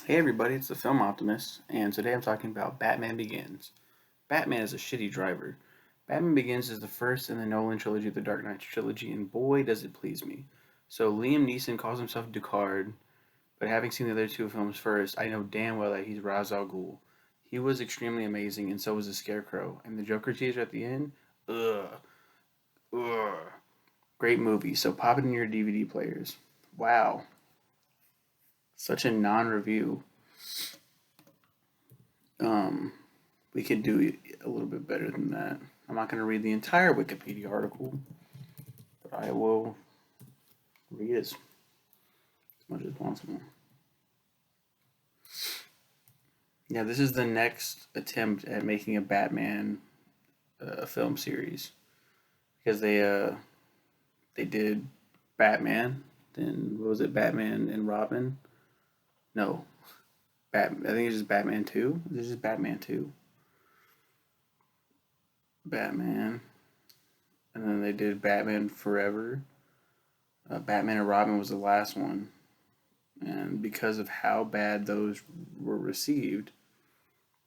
Hey everybody, it's the Film Optimist, and today I'm talking about Batman Begins. Batman is a shitty driver. Batman Begins is the first in the Nolan trilogy of the Dark Knight trilogy, and boy does it please me. So Liam Neeson calls himself Ducard, but having seen the other two films first, I know damn well that he's Ra's al Ghul. He was extremely amazing, and so was the Scarecrow. And the Joker teaser at the end, ugh, ugh. Great movie, so pop it in your DVD players. Wow, such a non-review. Um, we could do it a little bit better than that. I'm not going to read the entire Wikipedia article, but I will read as much as possible. Yeah, this is the next attempt at making a Batman film series because they did Batman, then what was it, Batman and Robin? No, I think it's just Batman Two. This is Batman Two, Batman, and then they did Batman Forever. Batman and Robin was the last one, and because of how bad those were received,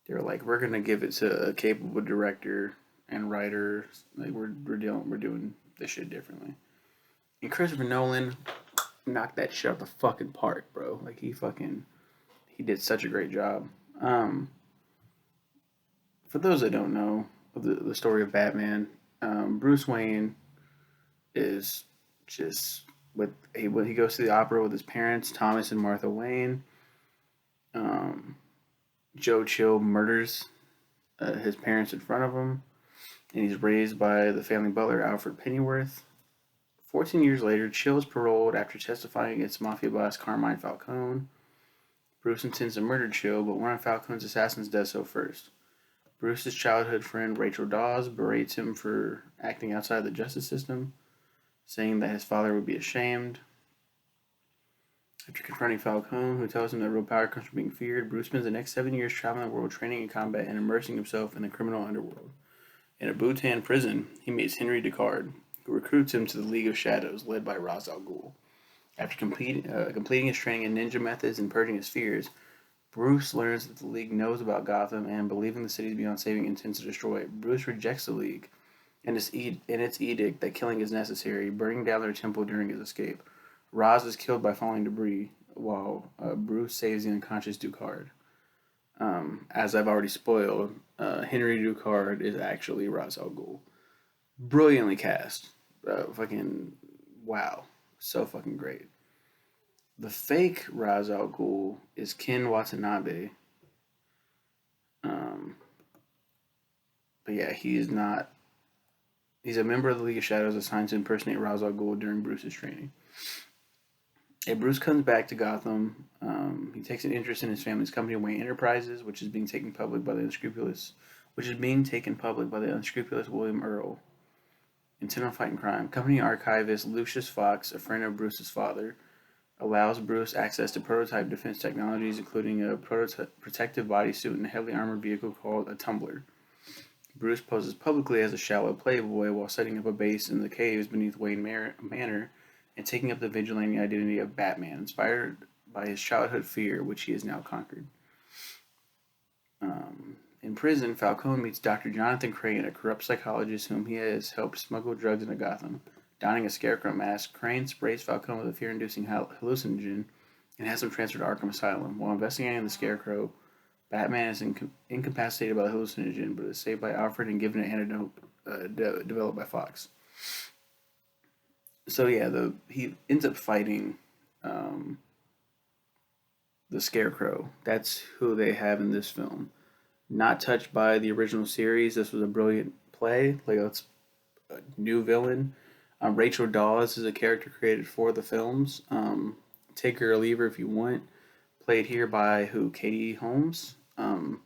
they were like, "We're gonna give it to a capable director and writer. Like we're doing this shit differently." And Christopher Nolan knocked that shit out the fucking park, bro. Like he did such a great job. Um, for those that don't know the story of Batman, Bruce Wayne is just when he goes to the opera with his parents, Thomas and Martha Wayne. Um, Joe Chill murders his parents in front of him, and he's raised by the family butler Alfred Pennyworth. 14 years later, Chill is paroled after testifying against mafia boss Carmine Falcone. Bruce intends to murder Chill, but one of Falcone's assassins does so first. Bruce's childhood friend Rachel Dawes berates him for acting outside the justice system, saying that his father would be ashamed. After confronting Falcone, who tells him that real power comes from being feared, Bruce spends the next 7 years traveling the world training in combat and immersing himself in the criminal underworld. In a Bhutan prison, he meets Henry Ducard, who recruits him to the League of Shadows, led by Ra's al Ghul. After completing his training in ninja methods and purging his fears, Bruce learns that the League knows about Gotham and, believing the city's beyond saving, intends to destroy it. Bruce rejects the League and its edict that killing is necessary, burning down their temple during his escape. Ra's is killed by falling debris, while Bruce saves the unconscious Ducard. As I've already spoiled, Henry Ducard is actually Ra's al Ghul. Brilliantly cast. Fucking wow. So fucking great. The fake Ra's al Ghul is Ken Watanabe. Um, but yeah, he is not. He's a member of the League of Shadows assigned to impersonate Ra's al Ghul during Bruce's training. Bruce comes back to Gotham. He takes an interest in his family's company, Wayne Enterprises, which is being taken public by the unscrupulous William Earl, intent on fighting crime. Company archivist Lucius Fox, a friend of Bruce's father, allows Bruce access to prototype defense technologies, including a protective bodysuit and a heavily armored vehicle called a Tumbler. Bruce poses publicly as a shallow playboy while setting up a base in the caves beneath Wayne Manor and taking up the vigilante identity of Batman, inspired by his childhood fear, which he has now conquered. In prison, Falcone meets Dr. Jonathan Crane, a corrupt psychologist whom he has helped smuggle drugs into Gotham. Donning a scarecrow mask, Crane sprays Falcone with a fear-inducing hallucinogen and has him transferred to Arkham Asylum. While investigating the scarecrow, Batman is incapacitated by the hallucinogen, but is saved by Alfred and given an antidote developed by Fox. So yeah, he ends up fighting the Scarecrow. That's who they have in this film. Not touched by the original series. This was a brilliant play. Like it's a new villain. Rachel Dawes is a character created for the films. Take her or leave her if you want. Played here by Katie Holmes. The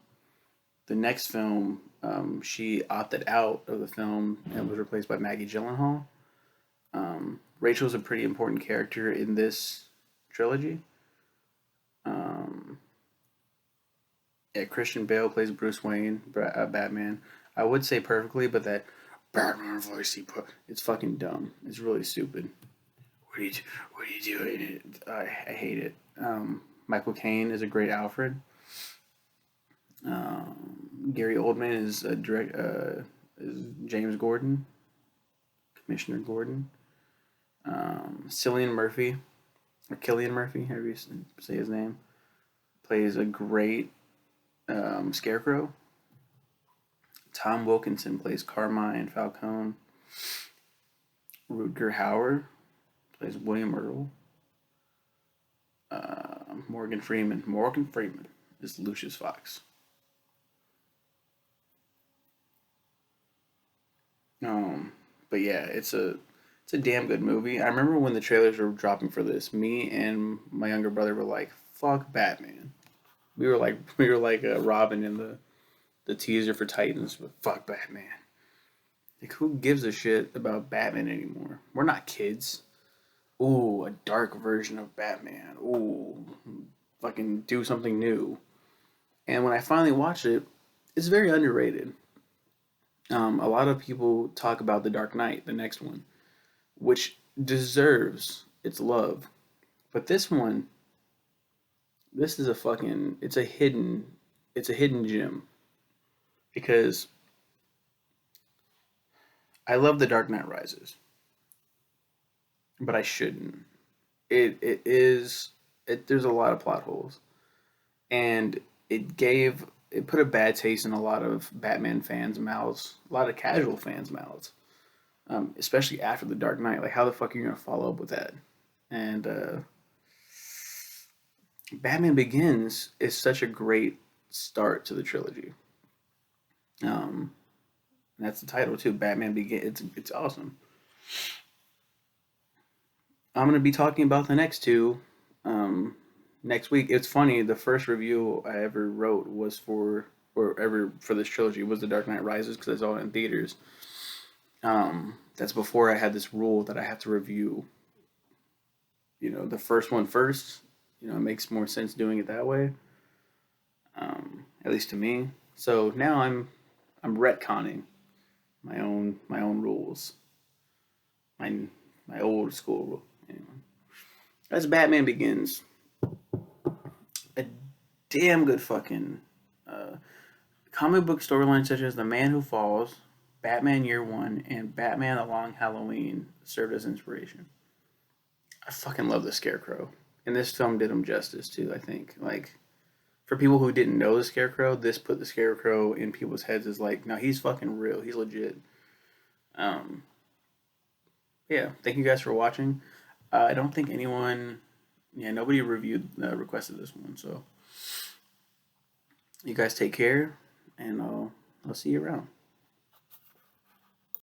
next film, she opted out of the film and was replaced by Maggie Gyllenhaal. Rachel's a pretty important character in this trilogy. Um, yeah, Christian Bale plays Bruce Wayne, Batman. I would say perfectly, but that Batman voice he put, it's fucking dumb. It's really stupid. What are you doing? I hate it. Michael Caine is a great Alfred. Gary Oldman is a direct is James Gordon, Commissioner Gordon. Cillian Murphy or Killian Murphy, however you say his name, plays a great Scarecrow. Tom Wilkinson plays Carmine Falcone. Rutger Hauer plays William Earl. Morgan Freeman. Morgan Freeman is Lucius Fox. But yeah, it's a damn good movie. I remember when the trailers were dropping for this, me and my younger brother were like, "Fuck Batman." We were like Robin in the teaser for Titans, but fuck Batman. Like, who gives a shit about Batman anymore? We're not kids. Ooh, a dark version of Batman. Ooh, fucking do something new. And when I finally watched it, it's very underrated. A lot of people talk about The Dark Knight, the next one, which deserves its love. But this one, this is a fucking, it's a hidden gem because I love The Dark Knight Rises, but I shouldn't. It is there's a lot of plot holes, and it put a bad taste in a lot of Batman fans' mouths, a lot of casual fans' mouths, especially after the Dark Knight. Like, how the fuck are you gonna follow up with that? And Batman Begins is such a great start to the trilogy. Um, that's the title too. Batman Begins. It's awesome. I'm gonna be talking about the next two next week. It's funny. The first review I ever wrote was or ever for this trilogy was The Dark Knight Rises because I saw it in theaters. That's before I had this rule that I have to review, the first one first. It makes more sense doing it that way, at least to me. So now I'm retconning my own rules, my my old school rule. Anyway, that's Batman Begins. A damn good fucking comic book storyline such as The Man Who Falls, Batman Year One, and Batman: The Long Halloween served as inspiration. I fucking love the Scarecrow, and this film did him justice too. I think, like, for people who didn't know the Scarecrow, this put the Scarecrow in people's heads as like, no, he's fucking real. He's legit. Um, yeah, thank you guys for watching. I don't think anyone, yeah, nobody requested this one. So you guys take care, and I'll see you around.